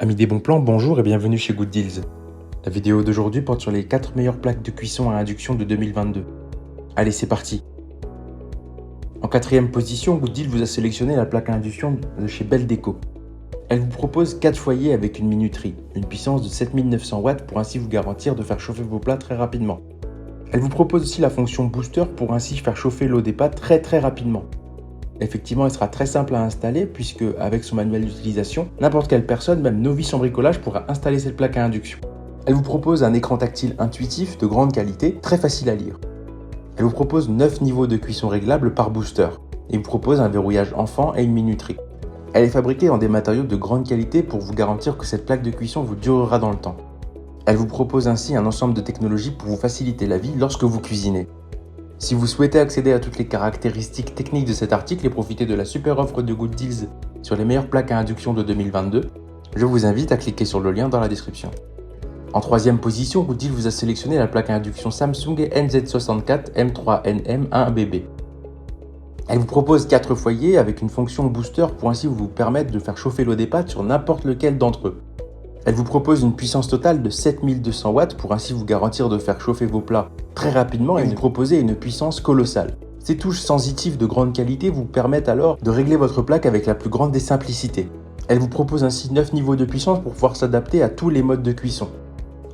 Amis des bons plans, bonjour et bienvenue chez Good Deals. La vidéo d'aujourd'hui porte sur les 4 meilleures plaques de cuisson à induction de 2022. Allez, c'est parti. En 4e position, Good Deals vous a sélectionné la plaque à induction de chez Belle Déco. Elle vous propose 4 foyers avec une minuterie, une puissance de 7900 watts pour ainsi vous garantir de faire chauffer vos plats très rapidement. Elle vous propose aussi la fonction booster pour ainsi faire chauffer l'eau des pâtes très rapidement. Effectivement, elle sera très simple à installer puisque, avec son manuel d'utilisation, n'importe quelle personne, même novice en bricolage, pourra installer cette plaque à induction. Elle vous propose un écran tactile intuitif de grande qualité, très facile à lire. Elle vous propose 9 niveaux de cuisson réglables par booster et vous propose un verrouillage enfant et une minuterie. Elle est fabriquée en des matériaux de grande qualité pour vous garantir que cette plaque de cuisson vous durera dans le temps. Elle vous propose ainsi un ensemble de technologies pour vous faciliter la vie lorsque vous cuisinez. Si vous souhaitez accéder à toutes les caractéristiques techniques de cet article et profiter de la super offre de Good Deals sur les meilleures plaques à induction de 2022, je vous invite à cliquer sur le lien dans la description. En 3e position, Good Deals vous a sélectionné la plaque à induction Samsung NZ64 M3NM1BB. Elle vous propose 4 foyers avec une fonction booster pour ainsi vous permettre de faire chauffer l'eau des pâtes sur n'importe lequel d'entre eux. Elle vous propose une puissance totale de 7200 watts pour ainsi vous garantir de faire chauffer vos plats très rapidement et vous proposer une puissance colossale. Ces touches sensitives de grande qualité vous permettent alors de régler votre plaque avec la plus grande des simplicités. Elle vous propose ainsi 9 niveaux de puissance pour pouvoir s'adapter à tous les modes de cuisson.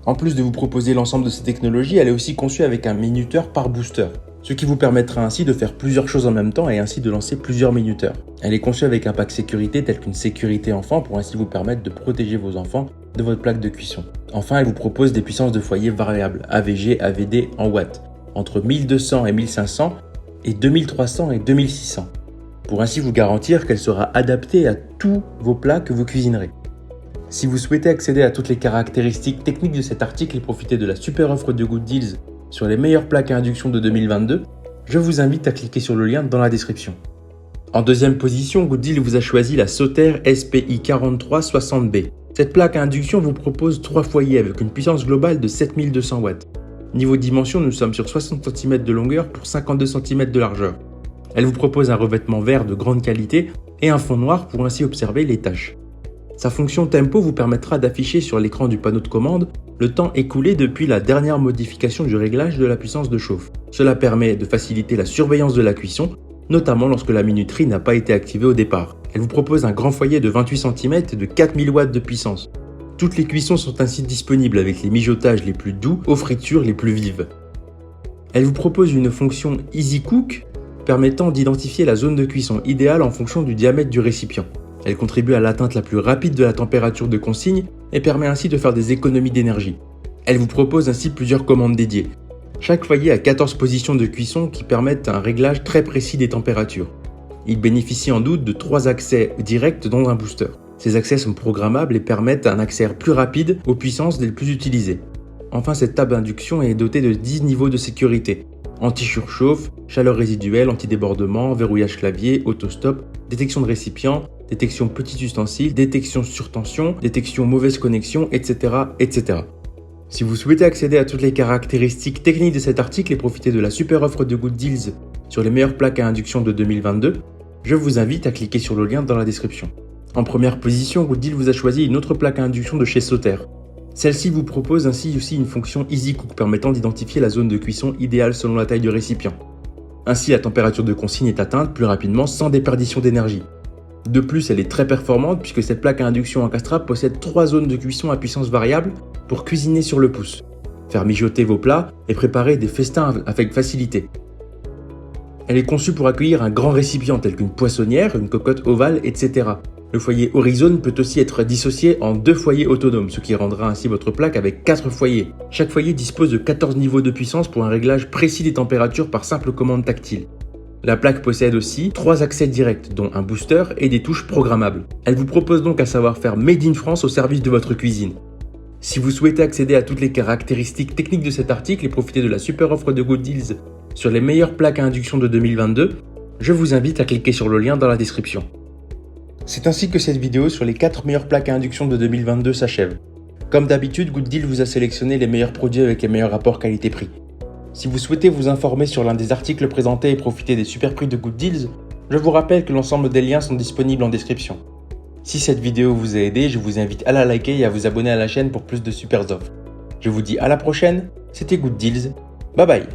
En plus de vous proposer l'ensemble de ces technologies, elle est aussi conçue avec un minuteur par booster, ce qui vous permettra ainsi de faire plusieurs choses en même temps et ainsi de lancer plusieurs minuteurs. Elle est conçue avec un pack sécurité tel qu'une sécurité enfant pour ainsi vous permettre de protéger vos enfants de votre plaque de cuisson. Enfin, elle vous propose des puissances de foyer variables, AVG, AVD en watts, entre 1200 et 1500 et 2300 et 2600, pour ainsi vous garantir qu'elle sera adaptée à tous vos plats que vous cuisinerez. Si vous souhaitez accéder à toutes les caractéristiques techniques de cet article et profiter de la super offre de Good Deals sur les meilleures plaques à induction de 2022, je vous invite à cliquer sur le lien dans la description. En 2e position, Good Deals vous a choisi la Sauter SPI 4360B. Cette plaque à induction vous propose 3 foyers avec une puissance globale de 7200 watts. Niveau dimension, nous sommes sur 60 cm de longueur pour 52 cm de largeur. Elle vous propose un revêtement vert de grande qualité et un fond noir pour ainsi observer les tâches. Sa fonction tempo vous permettra d'afficher sur l'écran du panneau de commande le temps écoulé depuis la dernière modification du réglage de la puissance de chauffe. Cela permet de faciliter la surveillance de la cuisson, notamment lorsque la minuterie n'a pas été activée au départ. Elle vous propose un grand foyer de 28 cm et de 4000 watts de puissance. Toutes les cuissons sont ainsi disponibles avec les mijotages les plus doux aux fritures les plus vives. Elle vous propose une fonction Easy Cook permettant d'identifier la zone de cuisson idéale en fonction du diamètre du récipient. Elle contribue à l'atteinte la plus rapide de la température de consigne et permet ainsi de faire des économies d'énergie. Elle vous propose ainsi plusieurs commandes dédiées. Chaque foyer a 14 positions de cuisson qui permettent un réglage très précis des températures. Il bénéficie en outre de 3 accès directs dans un booster. Ces accès sont programmables et permettent un accès plus rapide aux puissances les plus utilisées. Enfin, cette table d'induction est dotée de 10 niveaux de sécurité. Anti-surchauffe, chaleur résiduelle, anti-débordement, verrouillage clavier, autostop, détection de récipient, détection petit ustensile, détection surtension, détection mauvaise connexion, etc., etc. Si vous souhaitez accéder à toutes les caractéristiques techniques de cet article et profiter de la super offre de Good Deals sur les meilleures plaques à induction de 2022, je vous invite à cliquer sur le lien dans la description. En première position, Good Deals vous a choisi une autre plaque à induction de chez Sauter. Celle-ci vous propose ainsi aussi une fonction Easy Cook permettant d'identifier la zone de cuisson idéale selon la taille du récipient. Ainsi, la température de consigne est atteinte plus rapidement sans déperdition d'énergie. De plus, elle est très performante puisque cette plaque à induction encastrable possède 3 zones de cuisson à puissance variable pour cuisiner sur le pouce, faire mijoter vos plats et préparer des festins avec facilité. Elle est conçue pour accueillir un grand récipient tel qu'une poissonnière, une cocotte ovale, etc. Le foyer Horizon peut aussi être dissocié en 2 foyers autonomes, ce qui rendra ainsi votre plaque avec 4 foyers. Chaque foyer dispose de 14 niveaux de puissance pour un réglage précis des températures par simple commande tactile. La plaque possède aussi 3 accès directs, dont un booster et des touches programmables. Elle vous propose donc un savoir-faire Made in France au service de votre cuisine. Si vous souhaitez accéder à toutes les caractéristiques techniques de cet article et profiter de la super offre de Good Deals sur les meilleures plaques à induction de 2022, je vous invite à cliquer sur le lien dans la description. C'est ainsi que cette vidéo sur les 4 meilleures plaques à induction de 2022 s'achève. Comme d'habitude, Good Deals vous a sélectionné les meilleurs produits avec les meilleurs rapports qualité-prix. Si vous souhaitez vous informer sur l'un des articles présentés et profiter des super prix de Good Deals, je vous rappelle que l'ensemble des liens sont disponibles en description. Si cette vidéo vous a aidé, je vous invite à la liker et à vous abonner à la chaîne pour plus de super offres. Je vous dis à la prochaine, c'était Good Deals, bye bye.